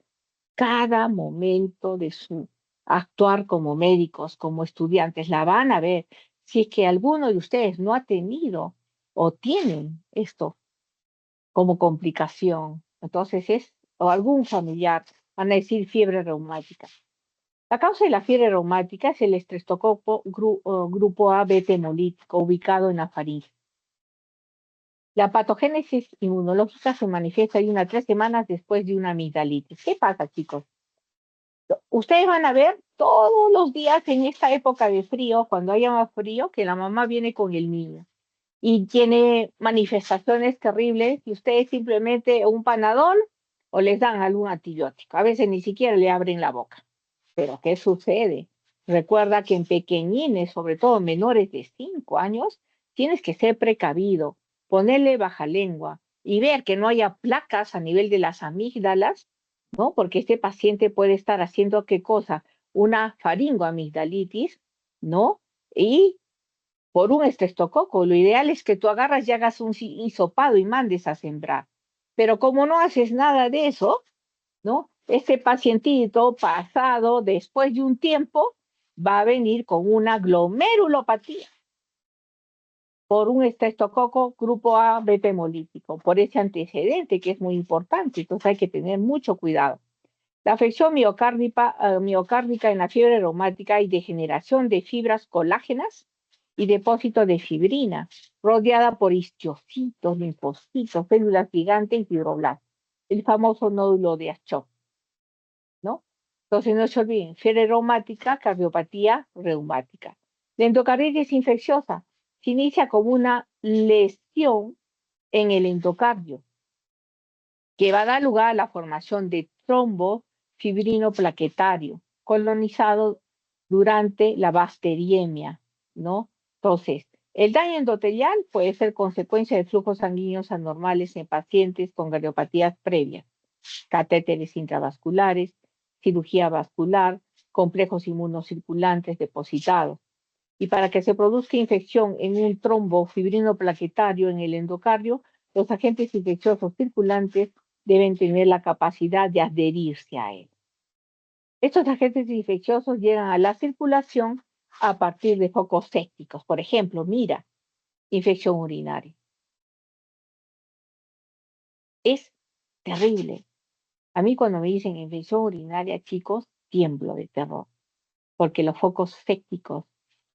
cada momento de su actuar como médicos, como estudiantes. La van a ver. Si es que alguno de ustedes no ha tenido o tienen esto como complicación, entonces es, o algún familiar, van a decir fiebre reumática. La causa de la fiebre reumática es el estreptococo grupo A beta hemolítico ubicado en la faringe. La patogénesis inmunológica se manifiesta de 1 a 3 semanas después de una amigdalitis. ¿Qué pasa, chicos? Ustedes van a ver todos los días en esta época de frío, cuando haya más frío, que la mamá viene con el niño. y tiene manifestaciones terribles y ustedes simplemente un panadol o les dan algún antibiótico. A veces ni siquiera le abren la boca. Pero ¿qué sucede? Recuerda que en pequeñines, sobre todo menores de 5 años, tienes que ser precavido, ponerle baja lengua y ver que no haya placas a nivel de las amígdalas, ¿no? Porque este paciente puede estar haciendo qué cosa, una faringoamigdalitis, ¿no? Y por un estreptococo, lo ideal es que tú agarras y hagas un hisopado y mandes a sembrar. Pero como no haces nada de eso, ¿no? Ese pacientito pasado, después de un tiempo, va a venir con una glomerulopatía por un estreptococo grupo A beta hemolítico, por ese antecedente que es muy importante, entonces hay que tener mucho cuidado. La afección miocárdica en la fiebre reumática y degeneración de fibras colágenas y depósito de fibrina, rodeada por histocitos, linfocitos, células gigantes y fibroblastos, el famoso nódulo de Aschov, ¿no? Entonces no se olviden, fiebre reumática, cardiopatía reumática. La endocarditis infecciosa se inicia como una lesión en el endocardio, que va a dar lugar a la formación de trombo fibrino plaquetario, colonizado durante la bacteriemia, ¿no? Entonces, el daño endotelial puede ser consecuencia de flujos sanguíneos anormales en pacientes con cardiopatías previas, catéteres intravasculares, cirugía vascular, complejos inmunocirculantes depositados. Y para que se produzca infección en un trombo fibrino plaquetario en el endocardio, los agentes infecciosos circulantes deben tener la capacidad de adherirse a él. Estos agentes infecciosos llegan a la circulación a partir de focos sépticos. Por ejemplo, mira, infección urinaria. Es terrible. A mí cuando me dicen infección urinaria, chicos, tiemblo de terror, porque los focos sépticos,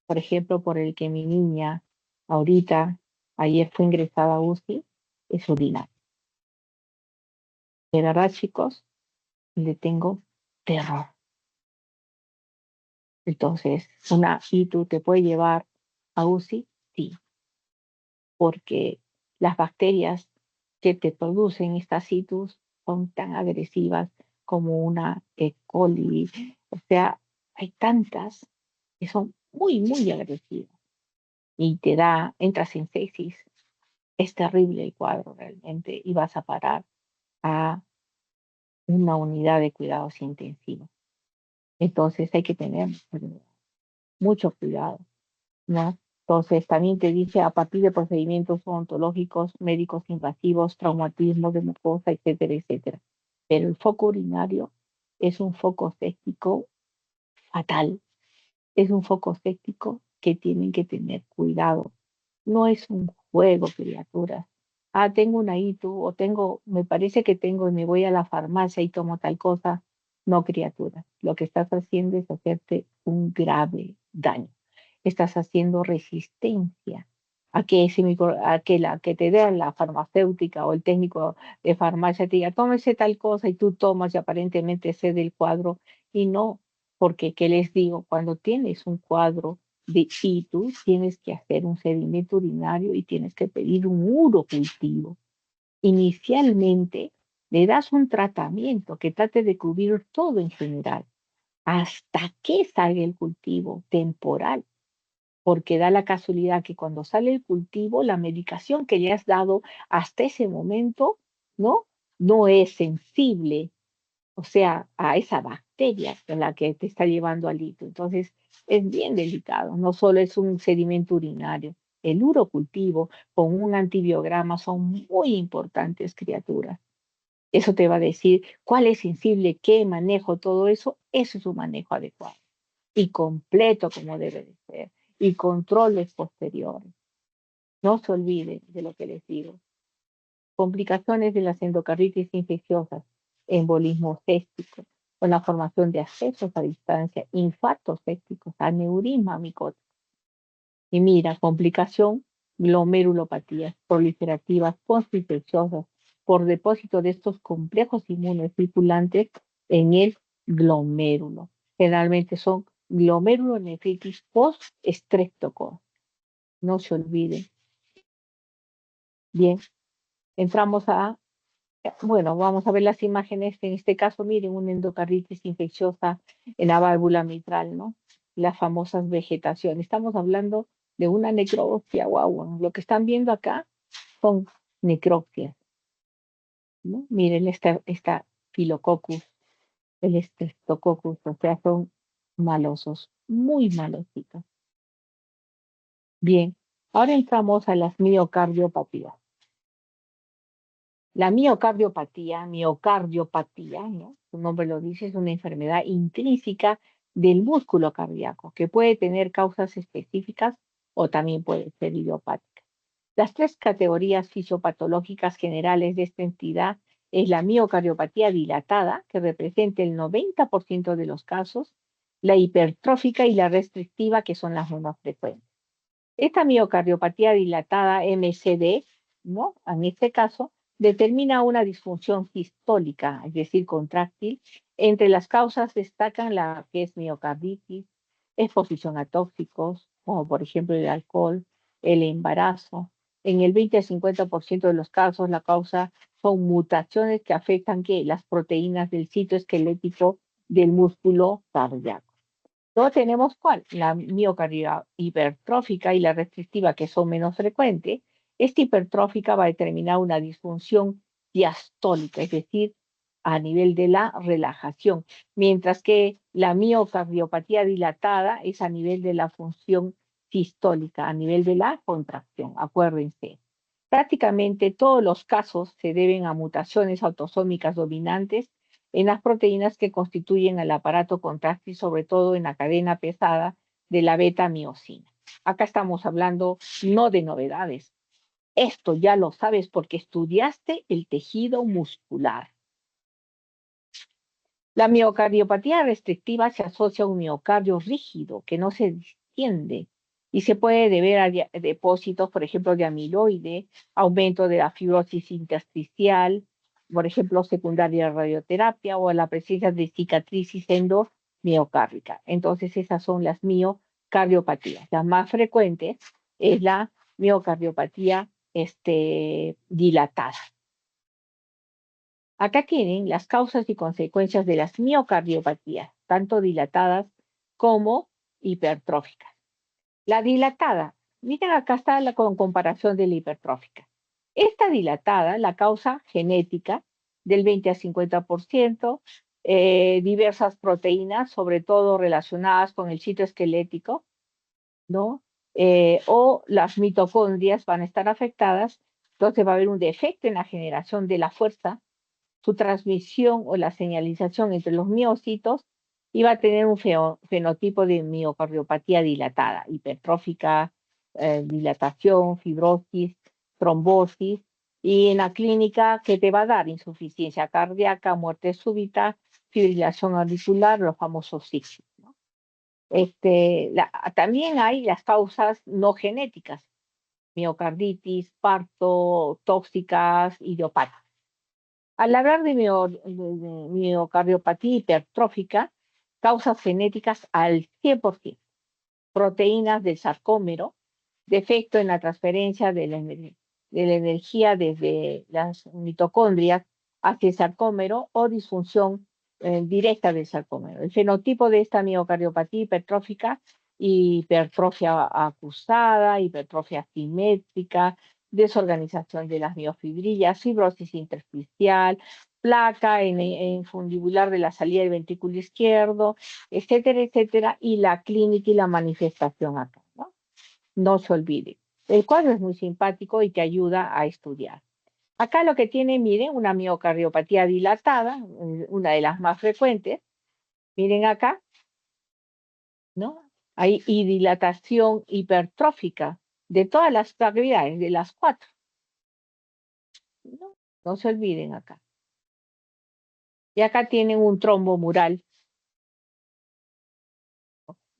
por ejemplo, por el que mi niña ahorita, ayer fue ingresada a UCI, es urinaria. De verdad, chicos, le tengo terror. Entonces, una ITU te puede llevar a UCI, sí, porque las bacterias que te producen estas ITUs son tan agresivas como una E. coli. O sea, hay tantas que son muy, muy agresivas y te da, entras en sepsis. Es terrible el cuadro realmente y vas a parar a una unidad de cuidados intensivos. Entonces hay que tener mucho cuidado, ¿no? Entonces también te dice a partir de procedimientos odontológicos, médicos invasivos, traumatismo de mucosa, etcétera, etcétera. Pero el foco urinario es un foco séptico fatal, es un foco séptico que tienen que tener cuidado. No es un juego, criaturas. Ah, tengo una ITU o tengo, me parece que tengo y me voy a la farmacia y tomo tal cosa. No, criatura. Lo que estás haciendo es hacerte un grave daño. Estás haciendo resistencia a que la que te dé la farmacéutica o el técnico de farmacia te diga, tómese tal cosa y tú tomas y aparentemente cede el cuadro y no, porque, ¿qué les digo? Cuando tienes un cuadro de ITU, tienes que hacer un sedimento urinario y tienes que pedir un urocultivo. Inicialmente le das un tratamiento que trate de cubrir todo en general, hasta que salga el cultivo temporal, porque da la casualidad que cuando sale el cultivo, la medicación que le has dado hasta ese momento, ¿no? No es sensible, o sea, a esa bacteria que la que te está llevando al hito. Entonces, es bien delicado, no solo es un sedimento urinario. El urocultivo con un antibiograma son muy importantes, criaturas. Eso te va a decir cuál es sensible, qué manejo, todo eso. Eso es un manejo adecuado y completo como debe de ser. Y controles posteriores. No se olviden de lo que les digo. Complicaciones de las endocarditis infecciosas, embolismo céstico, con la formación de accesos a distancia, infartos césticos, aneurisma micótico. Y mira, complicación, glomerulopatías proliferativas postinfecciosas por depósito de estos complejos inmunocirculantes en el glomérulo. Generalmente son glomerulonefritis post-estreptococcus. No se olviden Bien, entramos bueno, vamos a ver las imágenes. En este caso, miren, una endocarditis infecciosa en la válvula mitral, ¿no? Las famosas vegetaciones. Estamos hablando de una necropsia, guau. Lo que están viendo acá son necropsias, ¿no? Miren esta Filococcus, el Streptococcus, o sea, son malosos, muy malositos. Bien, ahora entramos a las miocardiopatías. La miocardiopatía, ¿no? Su nombre lo dice, es una enfermedad intrínseca del músculo cardíaco que puede tener causas específicas o también puede ser idiopática. Las tres categorías fisiopatológicas generales de esta entidad es la miocardiopatía dilatada, que representa el 90% de los casos, la hipertrófica y la restrictiva, que son las menos frecuentes. Esta miocardiopatía dilatada, MCD, ¿no? En este caso, determina una disfunción sistólica, es decir, contráctil. Entre las causas destacan la que es miocarditis, exposición a tóxicos, como por ejemplo el alcohol, el embarazo. En el 20 a 50% de los casos, la causa son mutaciones que afectan las proteínas del sitio esquelético del músculo cardíaco. Luego tenemos cuál, la miocardia hipertrófica y la restrictiva, que son menos frecuentes. Esta hipertrófica va a determinar una disfunción diastólica, es decir, a nivel de la relajación, mientras que la miocardiopatía dilatada es a nivel de la función sistólica, a nivel de la contracción, acuérdense. Prácticamente todos los casos se deben a mutaciones autosómicas dominantes en las proteínas que constituyen el aparato contráctil, sobre todo en la cadena pesada de la beta-miosina. Acá estamos hablando no de novedades. Esto ya lo sabes porque estudiaste el tejido muscular. La miocardiopatía restrictiva se asocia a un miocardio rígido que no se distiende y se puede deber a depósitos, por ejemplo, de amiloide, aumento de la fibrosis intersticial, por ejemplo, secundaria de radioterapia o a la presencia de cicatrices endomiocárdica. Entonces, esas son las miocardiopatías. La más frecuente es la miocardiopatía dilatada. Acá tienen las causas y consecuencias de las miocardiopatías, tanto dilatadas como hipertróficas. La dilatada, miren acá está la comparación de la hipertrófica. Esta dilatada, la causa genética del 20 a 50%, diversas proteínas, sobre todo relacionadas con el sitio esquelético, ¿no? O las mitocondrias van a estar afectadas, entonces va a haber un defecto en la generación de la fuerza, su transmisión o la señalización entre los miocitos iba a tener un fenotipo de miocardiopatía dilatada, hipertrófica, dilatación, fibrosis, trombosis, y en la clínica, ¿qué te va a dar? Insuficiencia cardíaca, muerte súbita, fibrilación auricular, los famosos SICs, ¿no? También hay las causas no genéticas, miocarditis, parto, tóxicas, idiopáticas. Al hablar de miocardiopatía hipertrófica, causas genéticas al 100%, proteínas del sarcómero, defecto en la transferencia de la energía desde las mitocondrias hacia el sarcómero o disfunción directa del sarcómero. El fenotipo de esta miocardiopatía hipertrófica, hipertrofia acusada, hipertrofia simétrica, desorganización de las miofibrillas, fibrosis intersticial, placa en fundibular de la salida del ventrículo izquierdo, etcétera, etcétera, y la clínica y la manifestación acá, ¿no? No se olvide. El cuadro es muy simpático y te ayuda a estudiar. Acá lo que tiene, miren, una miocardiopatía dilatada, una de las más frecuentes. Miren acá, ¿no? Hay y dilatación hipertrófica de todas las cavidades, de las cuatro. ¿No? No se olviden acá. Y acá tienen un trombo mural.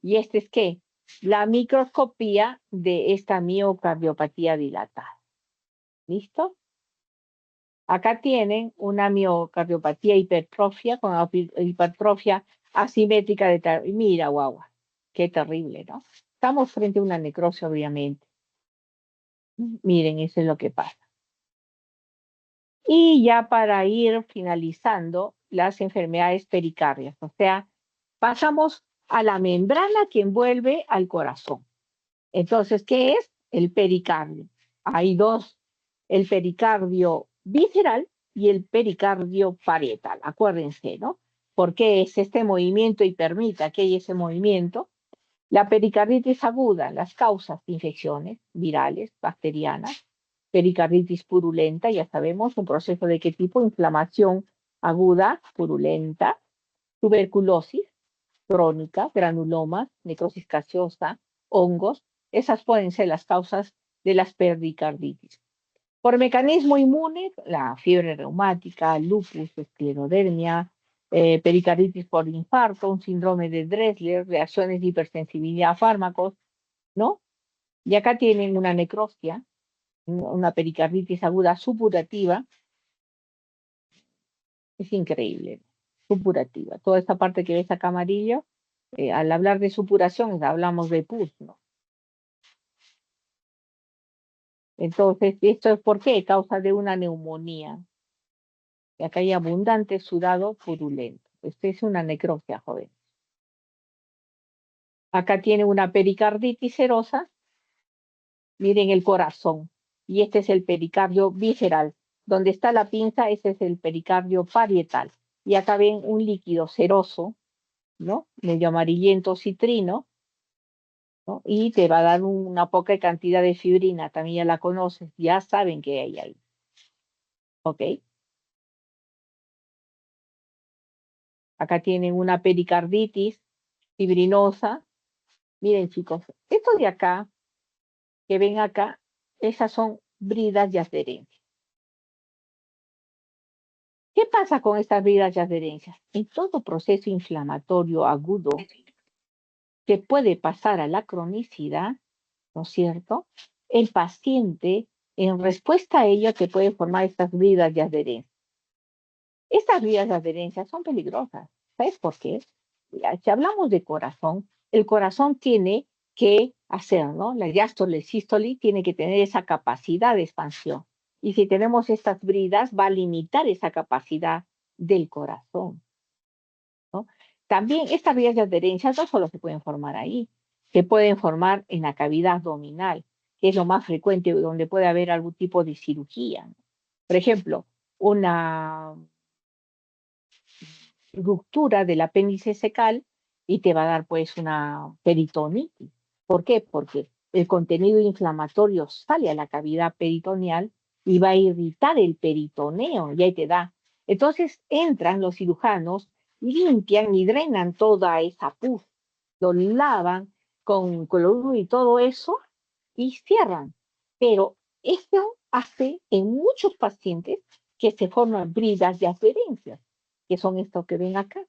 ¿Y este es qué? La microscopía de esta miocardiopatía dilatada. ¿Listo? Acá tienen una miocardiopatía hipertrofia con hipertrofia asimétrica de mira, guagua, qué terrible, ¿no? Estamos frente a una necrosis, obviamente. Miren, eso es lo que pasa. Y ya para ir finalizando, las enfermedades pericárdiacas, o sea, pasamos a la membrana que envuelve al corazón. Entonces, ¿qué es? El pericardio. Hay dos, el pericardio visceral y el pericardio parietal. Acuérdense, ¿no? ¿Por qué es este movimiento y permite que haya ese movimiento? La pericarditis aguda, las causas de infecciones virales, bacterianas, pericarditis purulenta, ya sabemos, un proceso de qué tipo, inflamación aguda, purulenta, tuberculosis crónica, granulomas, necrosis gaseosa, hongos, esas pueden ser las causas de las pericarditis. Por mecanismo inmune, la fiebre reumática, lupus, esclerodermia, pericarditis por infarto, un síndrome de Dressler, reacciones de hipersensibilidad a fármacos, ¿no? Y acá tienen una necrosia, una pericarditis aguda supurativa, es increíble, supurativa. Toda esta parte que ves acá amarillo, al hablar de supuración, hablamos de pus, ¿no? Entonces, ¿esto es por qué? Causa de una neumonía. Y acá hay abundante sudado purulento. Esto es una necrosia, joven. Acá tiene una pericarditis serosa. Miren el corazón. Y este es el pericardio visceral. Donde está la pinza, ese es el pericardio parietal. Y acá ven un líquido seroso, ¿no? Medio amarillento citrino, ¿no? Y te va a dar una poca cantidad de fibrina. También ya la conoces. Ya saben que hay ahí. ¿Ok? Acá tienen una pericarditis fibrinosa. Miren, chicos, esto de acá, que ven acá, esas son bridas de adherencia. ¿Qué pasa con estas bridas de adherencia? En todo proceso inflamatorio agudo que puede pasar a la cronicidad, ¿no es cierto? El paciente, en respuesta a ello, te puede formar estas bridas de adherencia. Estas vías de adherencia son peligrosas. ¿Sabes por qué? Mira, si hablamos de corazón, el corazón tiene que hacer, ¿no? La diástole, el sístole, tiene que tener esa capacidad de expansión. Y si tenemos estas bridas, va a limitar esa capacidad del corazón, ¿no? También estas vías de adherencia no solo se pueden formar ahí, se pueden formar en la cavidad abdominal, que es lo más frecuente, donde puede haber algún tipo de cirugía, ¿no? Por ejemplo, una ruptura del apéndice secal y te va a dar pues una peritonitis. ¿Por qué? Porque el contenido inflamatorio sale a la cavidad peritoneal y va a irritar el peritoneo y ahí te da. Entonces entran los cirujanos, limpian y drenan toda esa pus, lo lavan con cloruro y todo eso y cierran. Pero esto hace en muchos pacientes que se forman bridas de adherencia, que son estos que ven acá.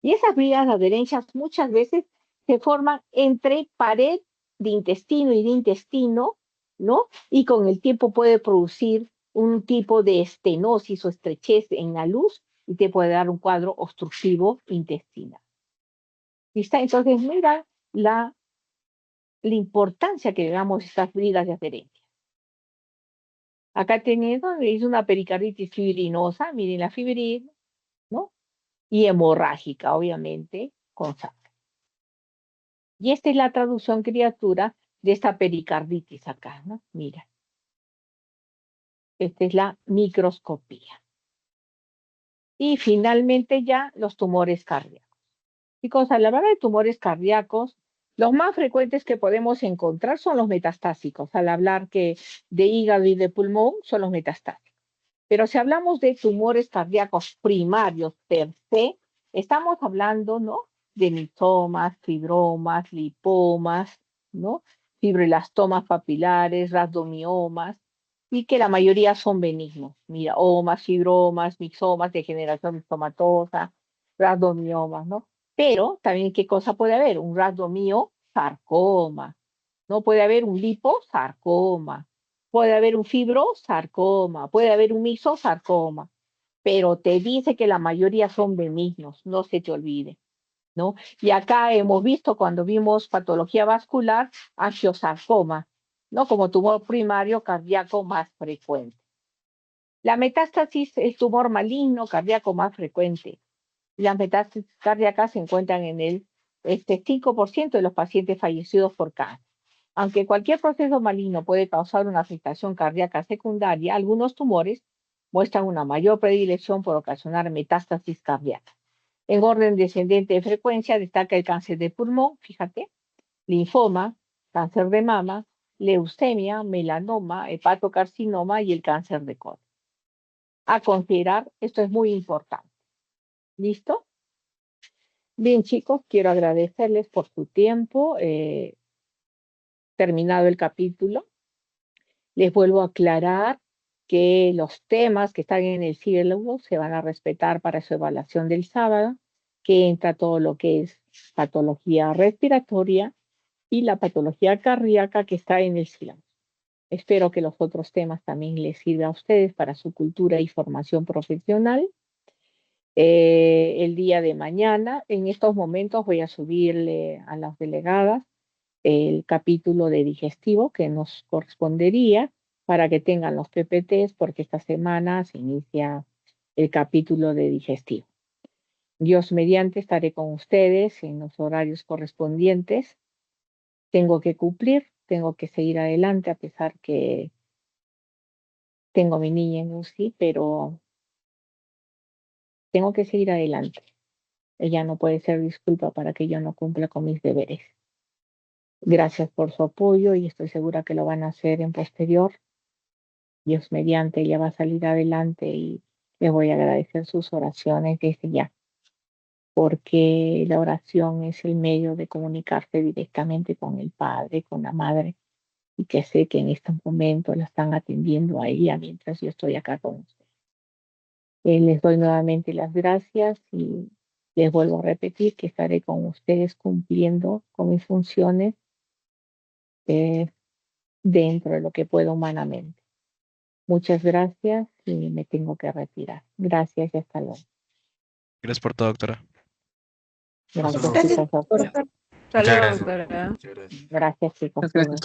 Y esas bridas de adherencias muchas veces se forman entre pared de intestino y de intestino, ¿no? Y con el tiempo puede producir un tipo de estenosis o estrechez en la luz y te puede dar un cuadro obstructivo intestinal. ¿Listo? Entonces, mira la importancia que le damos a estas bridas de adherencia. Acá teniendo, es una pericarditis fibrinosa, miren la fibrina, ¿no? Y hemorrágica, obviamente, con sangre. Y esta es la traducción criatura de esta pericarditis acá, ¿no? Mira, esta es la microscopía. Y finalmente ya los tumores cardíacos. Chicos, al hablar de tumores cardíacos, los más frecuentes que podemos encontrar son los metastásicos. Al hablar que de hígado y de pulmón son los metastásicos. Pero si hablamos de tumores cardíacos primarios per se, estamos hablando, ¿no? De mitomas, fibromas, lipomas, ¿no? Fibroblastomas papilares, rasdomiomas, y que la mayoría son benignos. Mira, omas, fibromas, mixomas, degeneración mixomatosa, rasdomiomas, ¿no? Pero también, ¿qué cosa puede haber? Un rasdomiosarcoma, ¿no? Puede haber un liposarcoma, puede haber un fibrosarcoma, puede haber un misosarcoma, pero te dice que la mayoría son benignos, no se te olvide, ¿no? Y acá hemos visto cuando vimos patología vascular, angiosarcoma, ¿no? Como tumor primario cardíaco más frecuente. La metástasis es el tumor maligno cardíaco más frecuente. Las metástasis cardíacas se encuentran en el 5% de los pacientes fallecidos por cáncer. Aunque cualquier proceso maligno puede causar una afectación cardíaca secundaria, algunos tumores muestran una mayor predilección por ocasionar metástasis cardíaca. En orden descendente de frecuencia destaca el cáncer de pulmón, fíjate, linfoma, cáncer de mama, leucemia, melanoma, hepatocarcinoma y el cáncer de colon. A considerar, esto es muy importante. ¿Listo? Bien, chicos, quiero agradecerles por su tiempo. Terminado el capítulo, les vuelvo a aclarar que los temas que están en el sílabo se van a respetar para su evaluación del sábado, que entra todo lo que es patología respiratoria y la patología cardíaca que está en el sílabo. Espero que los otros temas también les sirvan a ustedes para su cultura y formación profesional. El día de mañana, en estos momentos voy a subirle a las delegadas el capítulo de digestivo que nos correspondería para que tengan los PPTs, porque esta semana se inicia el capítulo de digestivo. Dios mediante estaré con ustedes en los horarios correspondientes. Tengo que cumplir, tengo que seguir adelante a pesar que tengo mi niña en UCI, pero tengo que seguir adelante. Ella no puede ser disculpa para que yo no cumpla con mis deberes. Gracias por su apoyo y estoy segura que lo van a hacer en posterior. Dios mediante, ella va a salir adelante y les voy a agradecer sus oraciones desde ya, porque la oración es el medio de comunicarse directamente con el Padre, con la Madre, y que sé que en estos momentos la están atendiendo a ella mientras yo estoy acá con ustedes. Les doy nuevamente las gracias y les vuelvo a repetir que estaré con ustedes cumpliendo con mis funciones dentro de lo que puedo humanamente. Muchas gracias y me tengo que retirar. Gracias y hasta luego. Gracias por todo, doctora. Gracias, Gracias, chicos. doctora. Muchas Saludos, gracias. doctora. Muchas gracias. Gracias, chicos. Muchas gracias,